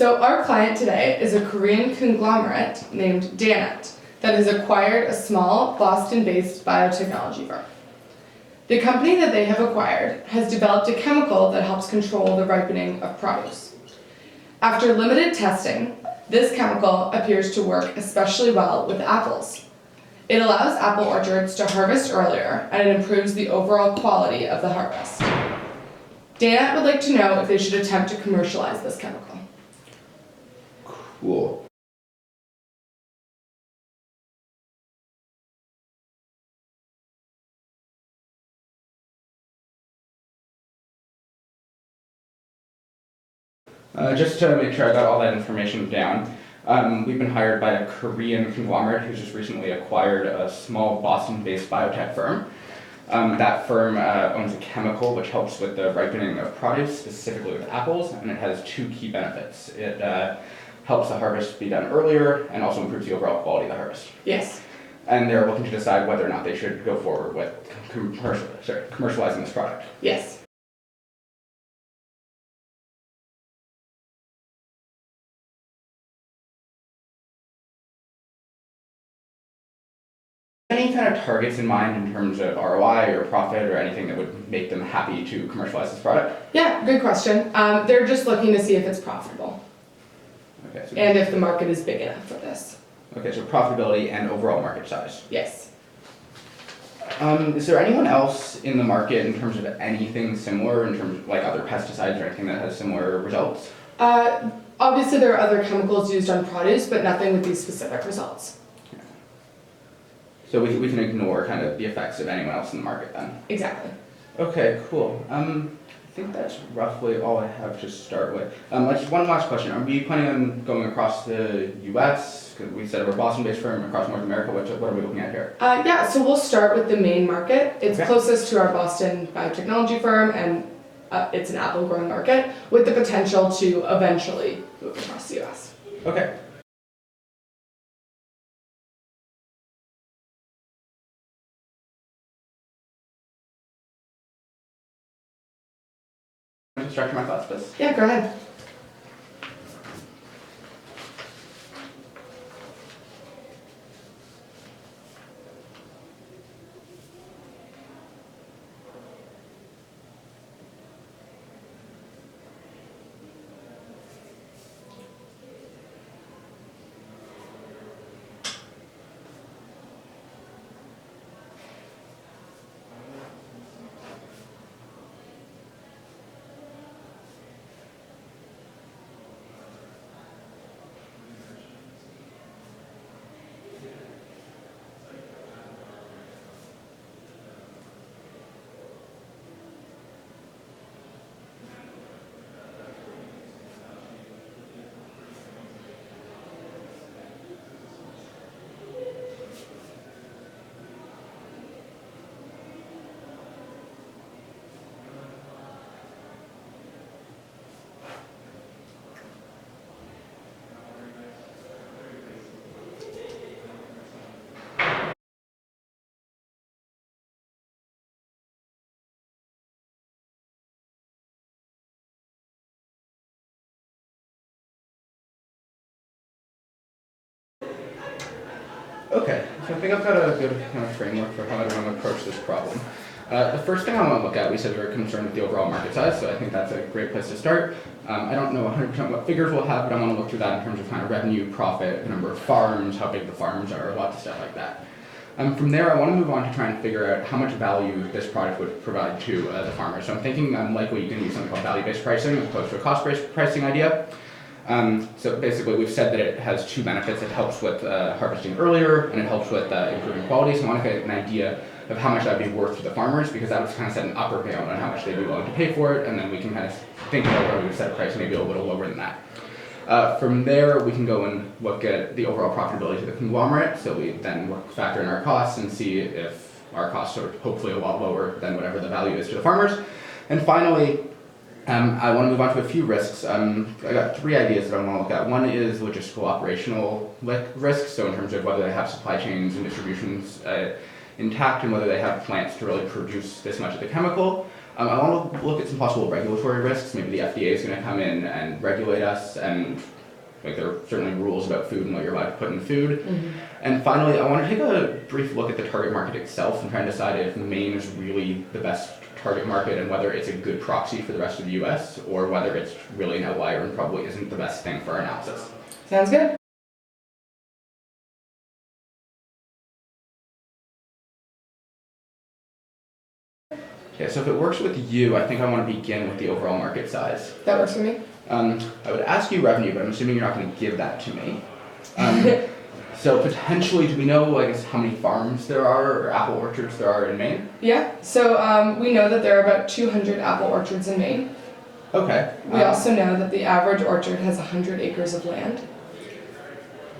So our client today is a Korean conglomerate named Danet that has acquired a small Boston-based biotechnology firm. The company that they have acquired has developed a chemical that helps control the ripening of produce. After limited testing, this chemical appears to work especially well with apples. It allows apple orchards to harvest earlier, and it improves the overall quality of the harvest. Danet would like to know if they should attempt to commercialize this chemical. Cool. Just to make sure I got all that information down, we've been hired by a Korean conglomerate who's just recently acquired a small Boston-based biotech firm. That firm owns a chemical which helps with the ripening of produce, specifically with apples, and it has two key benefits. It helps the harvest be done earlier and also improves the overall quality of the harvest. Yes. And they're looking to decide whether or not they should go forward with commercializing this product. Yes. Any kind of targets in mind in terms of ROI or profit or anything that would make them happy to commercialize this product? Yeah, good question. They're just looking to see if it's profitable. Okay, so And if the market is big enough for this. Okay, so profitability and overall market size. Yes. Is there anyone else in the market in terms of anything similar, in terms of like other pesticides or anything that has similar results? Obviously there are other chemicals used on produce, but nothing with these specific results. Yeah. So we can ignore kind of the effects of anyone else in the market then? Exactly. Okay, cool. I think that's roughly all I have to start with. Just one last question. Are we planning on going across the U.S.? Because we said we're a Boston-based firm, across North America. What are we looking at here? Yeah, so we'll start with the Maine market. It's Okay. closest to our Boston biotechnology firm, and it's an apple growing market with the potential to eventually move across the U.S. Okay. Structure my thoughts, please. Yeah, go ahead. Okay, so I think I've got a good kind of framework for how I want to approach this problem. The first thing I want to look at, we said we were concerned with the overall market size, so I think that's a great place to start. I don't know 100% what figures we'll have, but I want to look through that in terms of kind of revenue, profit, the number of farms, how big the farms are, lots of stuff like that. From there, I want to move on to try and figure out how much value this product would provide to the farmers. So I'm thinking likely you can use something called value-based pricing as opposed to a cost-based pricing idea. So basically we've said that it has two benefits. It helps with harvesting earlier and it helps with improving quality. So I want to get an idea of how much that would be worth to the farmers because that would kind of set an upper bound on how much they'd be willing to pay for it, and then we can kind of think about where we would set a price maybe a little lower than that. From there we can go and look at the overall profitability of the conglomerate. So we then factor in our costs and see if our costs are hopefully a lot lower than whatever the value is to the farmers. And finally, I want to move on to a few risks. I got three ideas that I want to look at. One is logistical operational risks, so in terms of whether they have supply chains and distributions intact and whether they have plants to really produce this much of the chemical. I want to look at some possible regulatory risks. Maybe the FDA is going to come in and regulate us, and like there are certainly rules about food and what you're allowed to put in food. Mm-hmm. And finally, I want to take a brief look at the target market itself and try and decide if Maine is really the best target market and whether it's a good proxy for the rest of the US or whether it's really an outlier and probably isn't the best thing for our analysis. Sounds good. Okay, so if it works with you, I think I want to begin with the overall market size. That works for me. I would ask you revenue, but I'm assuming you're not going to give that to me. So potentially, do we know, I guess, how many farms there are or apple orchards there are in Maine? Yeah, so we know that there are about 200 apple orchards in Maine. Okay. We also know that the average orchard has 100 acres of land.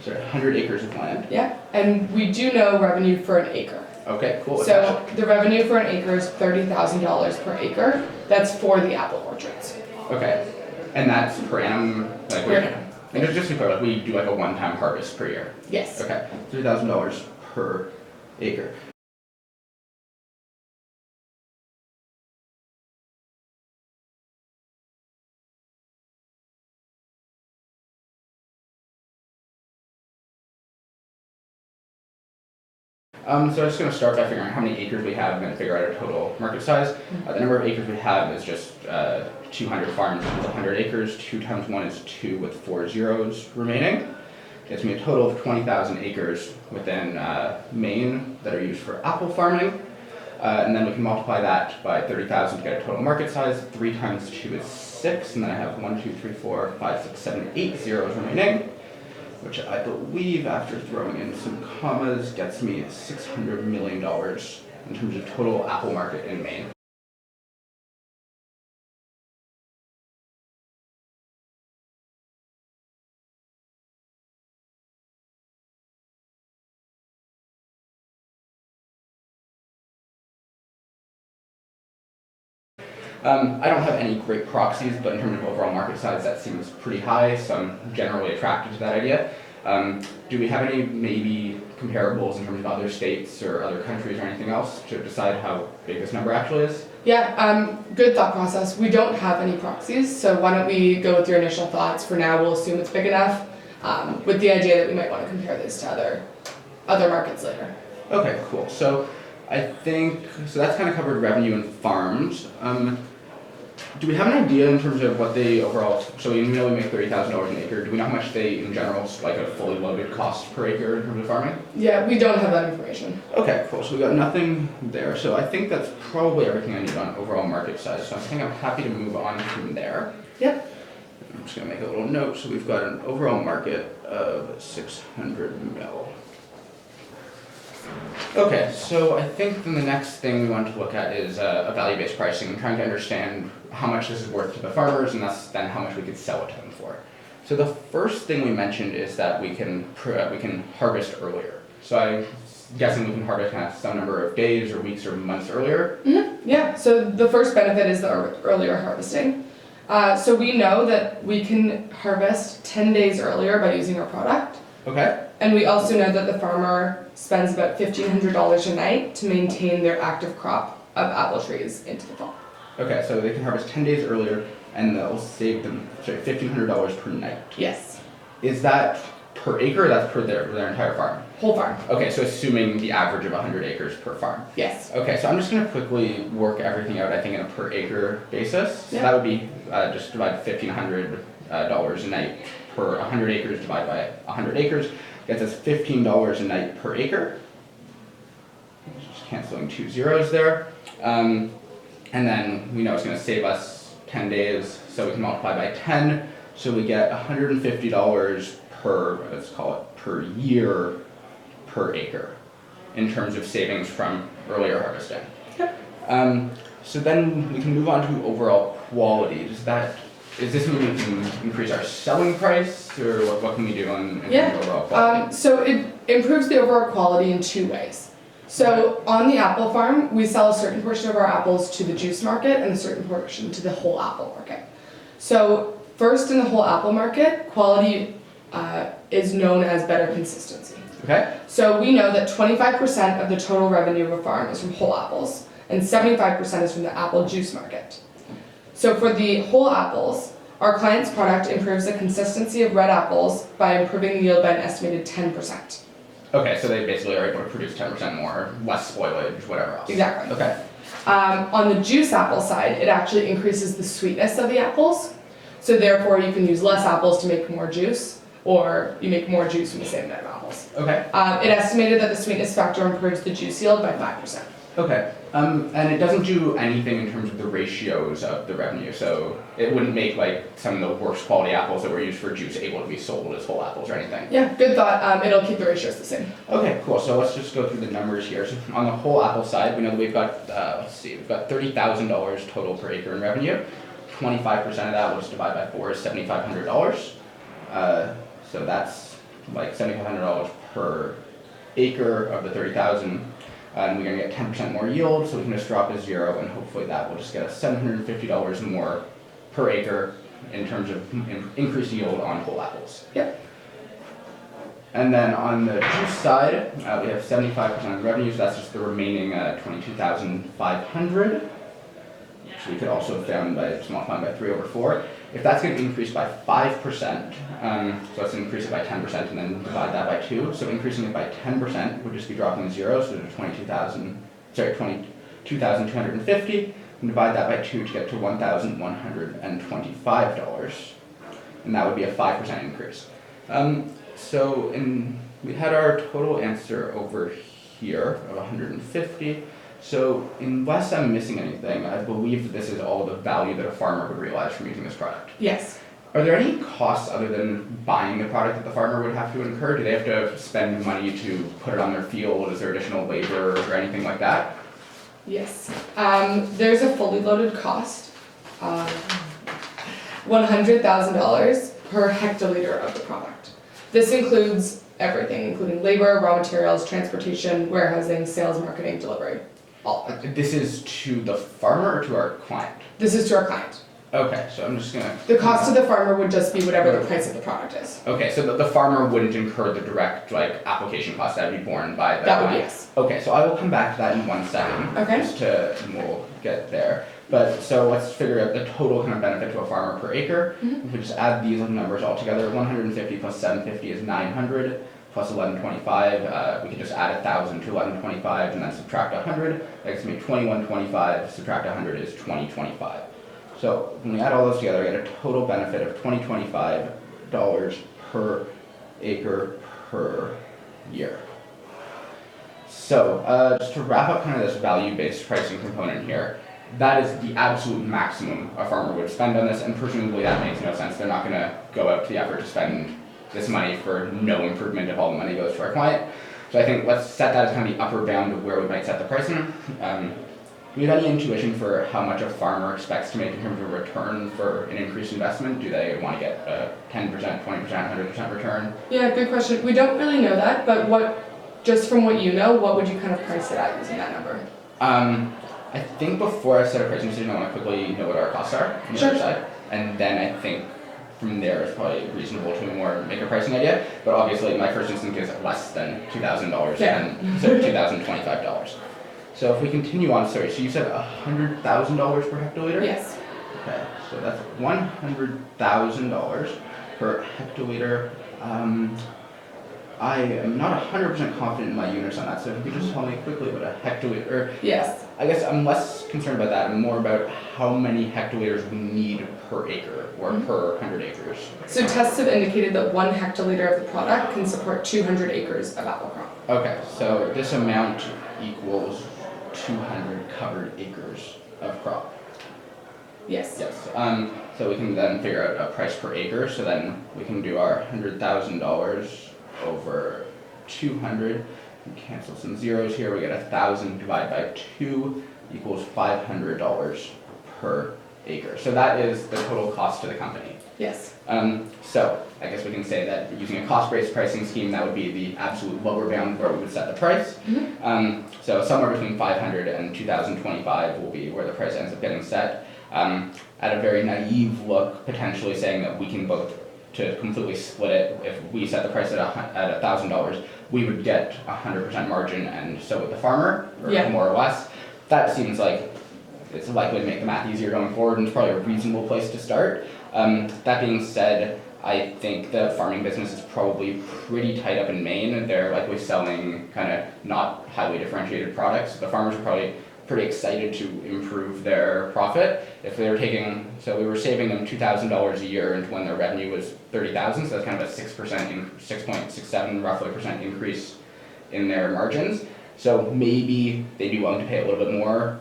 So 100 acres of land. Yeah, and we do know revenue for an acre. Okay, cool. So the revenue for an acre is $30,000 per acre. That's for the apple orchards. Okay, and that's per annum? Like Per annum. And just to be clear, like we do like a one-time harvest per year? Yes. Okay, $3,000 per acre. So I'm just going to start by figuring out how many acres we have and then figure out our total market size. The number of acres we have is just 200 farms with 100 acres. 2 times 1 is 2 with 4 zeros remaining. Gets me a total of 20,000 acres within Maine that are used for apple farming. And then we can multiply that by 30,000 to get a total market size. 3 times 2 is 6, and then I have 1, 2, 3, 4, 5, 6, 7, 8 zeros remaining, which I believe, after throwing in some commas, gets me $600 million in terms of total apple market in Maine. I don't have any great proxies, but in terms of overall market size, that seems pretty high, so I'm generally attracted to that idea. Do we have any maybe comparables in terms of other states or other countries or anything else to decide how big this number actually is? Yeah, good thought process. We don't have any proxies, so why don't we go with your initial thoughts. For now, we'll assume it's big enough, with the idea that we might want to compare this to other markets later. Okay, cool. So I think, so that's kind of covered revenue and farms. Do we have an idea in terms of what they overall, so we know we make $30,000 an acre, do we know how much they in general, like a fully loaded cost per acre in terms of farming? Yeah, we don't have that information. Okay, cool, so we got nothing there, so I think that's probably everything I need on overall market size, so I think I'm happy to move on from there. Yep. I'm just gonna make a little note, so we've got an overall market of 600 mil. Okay, so I think then the next thing we want to look at is a value-based pricing, trying to understand how much this is worth to the farmers and thus then how much we could sell it to them for. So the first thing we mentioned is that we can harvest earlier. So I'm guessing we can harvest kind of some number of days or weeks or months earlier. Mm-hmm. Yeah, so the first benefit is the earlier harvesting. So we know that we can harvest 10 days earlier by using our product. Okay. And we also know that the farmer spends about $1,500 a night to maintain their active crop of apple trees into the fall. Okay, so they can harvest 10 days earlier and they'll save them, $1,500 per night. Yes. Is that per acre or that's per their entire farm? Whole farm. Okay, so assuming the average of 100 acres per farm. Yes. Okay, so I'm just going to quickly work everything out, I think, in a per acre basis. So Yeah. that would be just divide $1,500 a night per 100 acres divided by 100 acres. Gets us $15 a night per acre. Just canceling 2 zeros there. And then we know it's going to save us 10 days, so we can multiply by 10. So we get $150 per, let's call it, per year per acre in terms of savings from earlier harvesting. Yep. So then we can move on to overall quality. Is this mean we can increase our selling price, or what can we do in terms of overall quality? So it improves the overall quality in 2 ways. So on the apple farm, we sell a certain portion of our apples to the juice market and a certain portion to the whole apple market. So first, in the whole apple market, quality is known as better consistency. Okay. So we know that 25% of the total revenue of a farm is from whole apples, and 75% is from the apple juice market. So for the whole apples, our client's product improves the consistency of red apples by improving the yield by an estimated 10%. Okay, so they basically are able to produce 10% more, less spoilage, whatever else. Exactly. Okay. On the juice apple side, it actually increases the sweetness of the apples. So therefore, you can use less apples to make more juice, or you make more juice from the same amount of apples. Okay. It estimated that the sweetness factor improves the juice yield by 5%. Okay. And it doesn't do anything in terms of the ratios of the revenue. So it wouldn't make like some of the worst quality apples that were used for juice able to be sold as whole apples or anything. Yeah, good thought. It'll keep the ratios the same. Okay, cool. So let's just go through the numbers here. So on the whole apple side, we know that we've got we've got $30,000 total per acre in revenue. 25% of that, we'll just divide by 4, is $7,500. So that's like $7,500 per acre of the 30,000. And we're going to get 10% more yield, so we can just drop a 0, and hopefully that will just get us $750 more per acre in terms of increased yield on whole apples. Yep. And then on the juice side, we have 75% of the revenue, so that's just the remaining 22,500, which we could have found by multiplying by 3/4. If that's going to increase by 5%, so let's increase it by 10% and then divide that by 2. So increasing it by 10% would just be dropping a 0, so to 22,250, and divide that by 2 to get to $1,125, and that would be a 5% increase. We had our total answer over here of 150. So unless I'm missing anything, I believe that this is all the value that a farmer would realize from using this product. Yes. Are there any costs other than buying the product that the farmer would have to incur? Do they have to spend money to put it on their field? Is there additional labor or anything like that? Yes. There's a fully loaded cost of $100,000 per hectoliter of the product. This includes everything, including labor, raw materials, transportation, warehousing, sales, marketing, delivery. All of it. This is to the farmer or to our client? This is to our client. Okay, so I'm just gonna... The cost to the farmer would just be whatever the price of the product is. Okay, so the farmer wouldn't incur the direct application cost that would be borne by the That would client. be yes. Okay, so I will come back to that in 1 second. Okay. And we'll get there. But so let's figure out the total kind of benefit to a farmer per acre. Mm-hmm. If we just add these numbers all together, 150 plus 750 is 900. Plus 1125, we could just add 1,000 to 1125 and then subtract 100. That gets me 2125, subtract 100 is 2025. So when we add all those together, we get a total benefit of $2025 per acre per year. So just to wrap up kind of this value-based pricing component here, that is the absolute maximum a farmer would spend on this, and presumably that makes no sense. They're not going to go out to the effort to spend this money for no improvement if all the money goes to our client. So I think let's set that as kind of the upper bound of where we might set the pricing. Do we have any intuition for how much a farmer expects to make in terms of return for an increased investment? Do they want to get a 10%, 20%, 100% return? Yeah, good question. We don't really know that, but just from what you know, what would you kind of price it at using that number? I think before I set a pricing decision, I want to quickly know what our costs are on the other side, and then I think from there it's probably reasonable to make a pricing idea. But obviously, my first instinct is less than $2,000 and so $2,025. So if we continue on, sorry, so you said $100,000 per hectoliter? Yes. Okay, so that's $100,000 per hectoliter. I am not 100% confident in my units on that, so if you could just tell me quickly what a hectoliter... Yes. I guess I'm less concerned about that. I'm more about how many hectoliters we need per acre or per 100 acres. So tests have indicated that 1 hectoliter of the product can support 200 acres of apple crop. Okay, so this amount equals 200 covered acres of crop. Yes. Yes. So we can then figure out a price per acre. So then we can do our $100,000 over 200. We cancel some zeros here. We get 1,000 divided by 2 equals $500 per acre. So that is the total cost to the company. Yes. So I guess we can say that using a cost-based pricing scheme, that would be the absolute lower bound where we would set the price. Mm-hmm. So somewhere between 500 and 2,025 will be where the price ends up getting set. At a very naive look, potentially saying that we can both to completely split it. If we set the price at $1,000, we would get 100% margin, and so would the farmer, or Yeah. more or less. That seems like it's likely to make the math easier going forward, and it's probably a reasonable place to start. That being said, I think the farming business is probably pretty tight up in Maine, and they're likely selling kind of not highly differentiated products. The farmers are probably pretty excited to improve their profit. If they were so we were saving them $2,000 a year into when their revenue was $30,000, so that's kind of a 6.67 roughly percent increase in their margins. So maybe they'd be willing to pay a little bit more,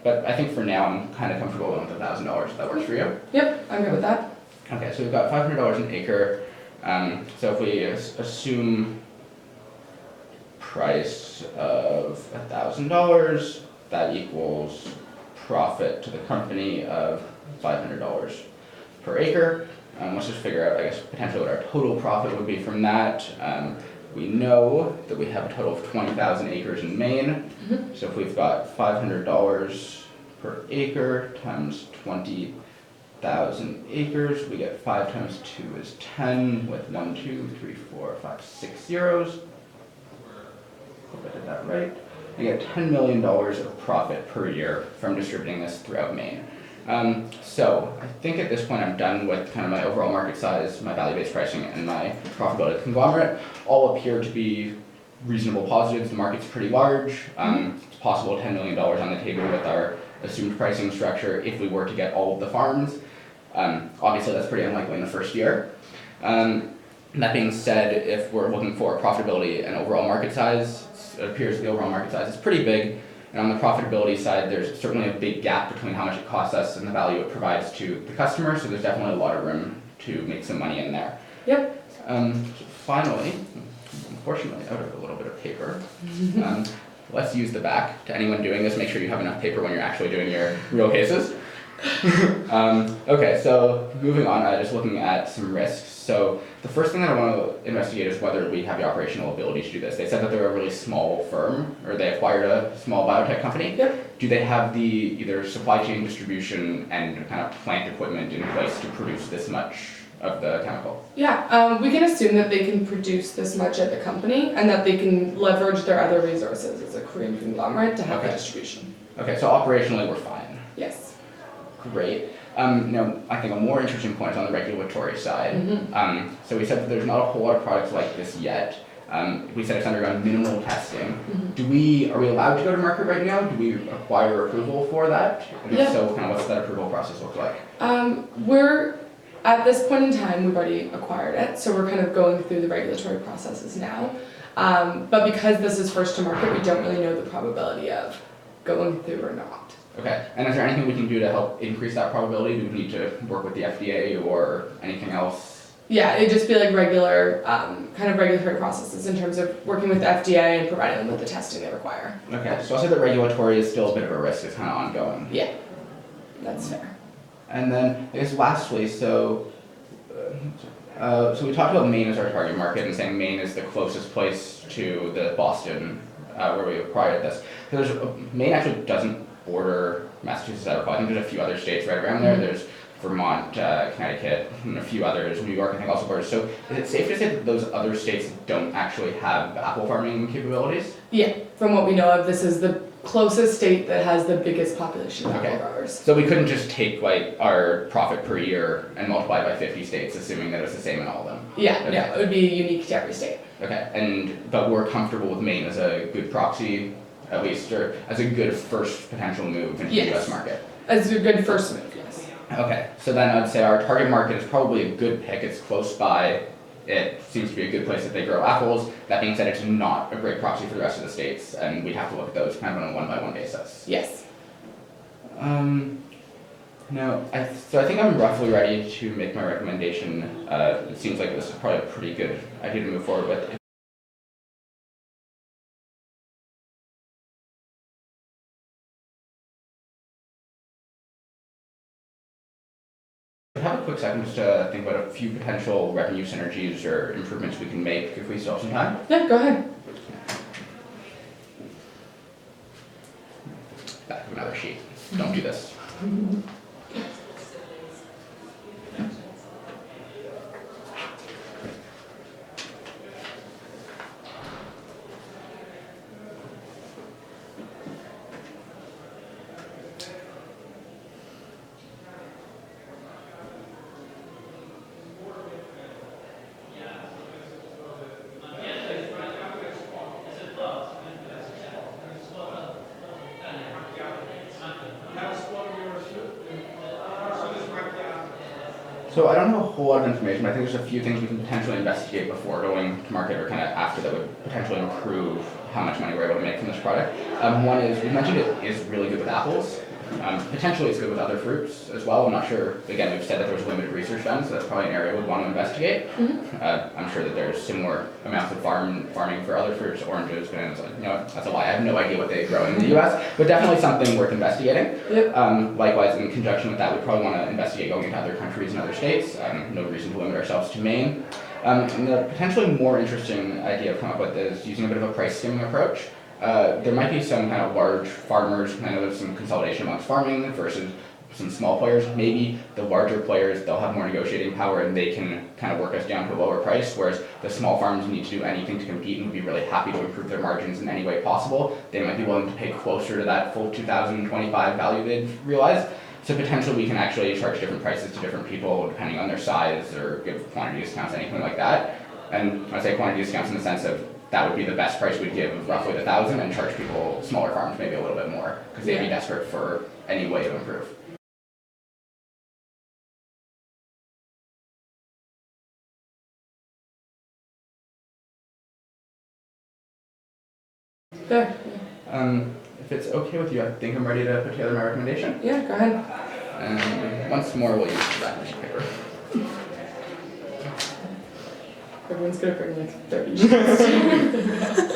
but I think for now I'm kind of comfortable with $1,000. If that works for you? Yep, I'm good with that. Okay, so we've got $500 an acre. So if we assume price of $1,000, that equals profit to the company of $500 per acre. Let's just figure out, I guess, potentially what our total profit would be from that. We know that we have a total of 20,000 acres in Maine. So if we've got $500 per acre times 20,000 acres, we get 5 times 2 is 10 with 1, 2, 3, 4, 5, 6 zeros. Hope I did that right. We get $10 million of profit per year from distributing this throughout Maine. So I think at this point I'm done with kind of my overall market size, my value-based pricing, and my profitability conglomerate. All appear to be reasonable positives. The market's pretty large. It's possible $10 million on the table with our assumed pricing structure if we were to get all of the farms. Obviously that's pretty unlikely in the first year. That being said, if we're looking for profitability and overall market size, it appears the overall market size is pretty big. And on the profitability side, there's certainly a big gap between how much it costs us and the value it provides to the customer, so there's definitely a lot of room to make some money in there. Yep. Finally, unfortunately out of a little bit of paper, let's use the back. To anyone doing this, make sure you have enough paper when you're actually doing your real cases. Okay, so moving on, just looking at some risks. So the first thing that I want to investigate is whether we have the operational ability to do this. They said that they're a really small firm, or they acquired a small biotech company. Yep. Do they have the either supply chain distribution and kind of plant equipment in place to produce this much of the chemical? Yeah, we can assume that they can produce this much at the company and that they can leverage their other resources as a Korean conglomerate to have the distribution. Okay, so operationally we're fine. Yes. Great. Now, I think a more interesting point is on the regulatory side. So we said that there's not a whole lot of products like this yet. We said it's undergone minimal testing. Are we allowed to go to market right now? Do we acquire approval for that? And if so, kind of what's that approval process look like? We're, at this point in time, we've already acquired it, so we're kind of going through the regulatory processes now. But because this is first to market, we don't really know the probability of going through or not. Okay, and is there anything we can do to help increase that probability? Do we need to work with the FDA or anything else? Yeah, it'd just be like regular, kind of regulatory processes in terms of working with the FDA and providing them with the testing they require. Okay, so I'll say that regulatory is still a bit of a risk, it's kind of ongoing. Yeah, that's fair. And then, I guess lastly, so we talked about Maine as our target market and saying Maine is the closest place to the Boston where we acquired this. Maine actually doesn't border Massachusetts at all. I think there's a few other states right around there. There's Vermont, Connecticut, and a few others. New York, I think, also borders. So is it safe to say that those other states don't actually have apple farming capabilities? Yeah, from what we know of, this is the closest state that has the biggest population of apple growers. So we couldn't just take like our profit per year and multiply by 50 states, assuming that it's the same in all of them? Yeah, no, it would be unique to every state. Okay, but we're comfortable with Maine as a good proxy, at least, or as a good first potential move into the US market? As a good first move, yes. Okay, so then I'd say our target market is probably a good pick. It's close by. It seems to be a good place that they grow apples. That being said, it's not a great proxy for the rest of the states, and we'd have to look at those kind of on a one-by-one basis. Yes. Now, I think I'm roughly ready to make my recommendation. It seems like this is probably a pretty good idea to move forward with. Have a quick second just to think about a few potential revenue synergies or improvements we can make if we still have some time. Yeah, go ahead. Back of another sheet. Don't do this. So I don't have a whole lot of information, but I think there's a few things we can potentially investigate before going to market or kind of after that would potentially improve how much money we're able to make from this product. One is, we mentioned it is really good with apples. Potentially it's good with other fruits as well. I'm not sure, again, we've said that there was limited research done, so that's probably an area we'd want to investigate. I'm sure that there's similar amounts of farming for other fruits, oranges, bananas, that's a lie. I have no idea what they grow in the US, but definitely something worth investigating. Yep. Likewise, in conjunction with that, we probably want to investigate going into other countries and other states. No reason to limit ourselves to Maine. And the potentially more interesting idea I've come up with is using a bit of a price skimming approach. There might be some kind of large farmers, I know there's some consolidation amongst farming versus some small players. Maybe the larger players, they'll have more negotiating power and they can kind of work us down to a lower price, whereas the small farms need to do anything to compete and would be really happy to improve their margins in any way possible. They might be willing to pay closer to that full 2025 value they've realized. So potentially we can actually charge different prices to different people depending on their size or give quantity discounts, anything like that. And I say quantity discounts in the sense of that would be the best price we'd give, roughly 1,000, and charge people, smaller farms, maybe a little bit more, because they'd be desperate for any way to improve. Fair. If it's okay with you, I think I'm ready to put together my recommendation. Yeah, go ahead. And once more, we'll use the back sheet paper. Everyone's gonna bring like 30 sheets.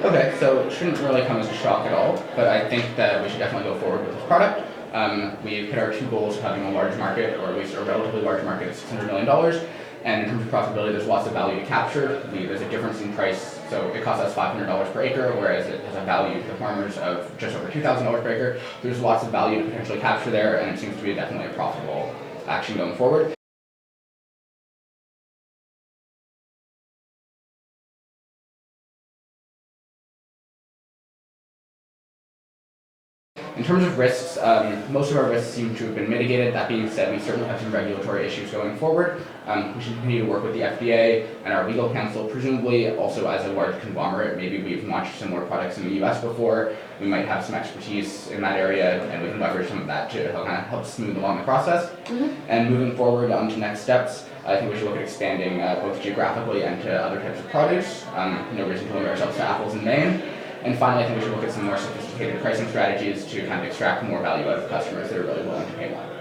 Okay, so it shouldn't really come as a shock at all, but I think that we should definitely go forward with this product. We've hit our two goals of having a large market, or at least a relatively large market of $600 million. And in terms of profitability, there's lots of value to capture. There's a difference in price, so it costs us $500 per acre, whereas it has a value to the farmers of just over $2,000 per acre. There's lots of value to potentially capture there, and it seems to be definitely a profitable action going forward. In terms of risks, most of our risks seem to have been mitigated. That being said, we certainly have some regulatory issues going forward. We should continue to work with the FDA and our legal counsel, presumably also as a large conglomerate. Maybe we've launched some more products in the US before. We might have some expertise in that area, and we can leverage some of that to kind of help smooth along the process. And moving forward on to next steps, I think we should look at expanding both geographically and to other types of produce. No reason to limit ourselves to apples in Maine. And finally, I think we should look at some more sophisticated pricing strategies to kind of extract more value out of customers that are really willing to pay more.